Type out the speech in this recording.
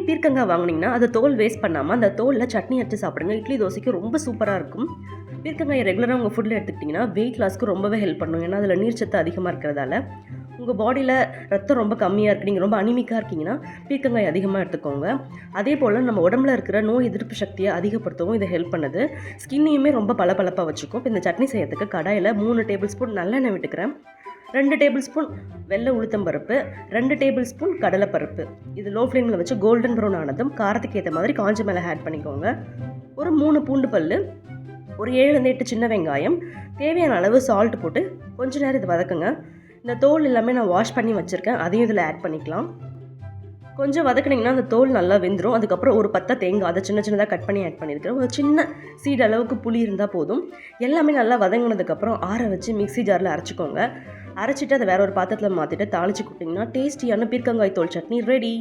பீர்க்கங்காய் வாங்கினீங்கன்னா அதை தோல் வேஸ்ட் பண்ணாமல் அந்த தோலில் சட்னி அரைச்சி சாப்பிடுங்க. இட்லி தோசைக்கு ரொம்ப சூப்பராக இருக்கும். பீர்க்கங்காயை ரெகுலராக உங்கள் ஃபுட்டில் எடுத்துக்கிட்டிங்கன்னா வெயிட் லாஸ்க்கு ரொம்பவே ஹெல்ப் பண்ணும். ஏன்னா அதில் நீர்ச்சத்து அதிகமாக இருக்கிறதால. உங்கள் பாடியில் ரத்தம் ரொம்ப கம்மியாக இருக்குது, நீங்கள் ரொம்ப அனிமிக்காக இருக்கீங்கன்னா பீர்க்கங்காய் அதிகமாக எடுத்துக்கோங்க. அதே போல் நம்ம உடம்புல இருக்கிற நோய் எதிர்ப்பு சக்தியை அதிகப்படுத்தவும் இதை ஹெல்ப் பண்ணுது. ஸ்கின்னையுமே ரொம்ப பளபளப்பாக வச்சுக்கும். இப்போ இந்த சட்னி செய்யறதுக்கு கடாயில் 3 டேபிள் ஸ்பூன் நல்லெண்ணெய் விட்டுக்கிறேன். 2 டேபிள் ஸ்பூன் வெள்ளை உளுத்தம்பருப்பு, 2 டேபிள் ஸ்பூன் கடலைப்பருப்பு. இது லோ ஃப்ளேமில் வச்சு கோல்டன் ப்ரௌன் ஆனதும் காரத்துக்கு ஏற்ற மாதிரி காஞ்ச மிளகாய் ஆட் பண்ணிக்கோங்க. ஒரு 3 பூண்டு பல், ஒரு 7-8 சின்ன வெங்காயம், தேவையான அளவு சால்ட் போட்டு கொஞ்ச நேரம் இது வதக்குங்க. இந்த தோல் எல்லாமே நான் வாஷ் பண்ணி வச்சுருக்கேன், அதையும் இதில் ஆட் பண்ணிக்கலாம். கொஞ்சம் வதக்குனிங்கன்னா அந்த தோல் நல்லா வெந்துடும். அதுக்கப்புறம் ஒரு பத்தை தேங்காய் அதை சின்ன சின்னதாக கட் பண்ணி ஆட் பண்ணியிருக்கிறேன். ஒரு சின்ன சீடு அளவுக்கு புளி இருந்தால் போதும். எல்லாமே நல்லா வதங்கினதுக்கப்புறம் ஆற வச்சு மிக்ஸி ஜாரில் அரைச்சிக்கோங்க. அரைச்சிட்டு அதை வேற ஒரு பாத்திரத்தில் மாற்றிட்டு தாளித்து கொடுத்தீங்கன்னா டேஸ்டியான பீர்க்கங்காய் தோல் சட்னி ரெடி.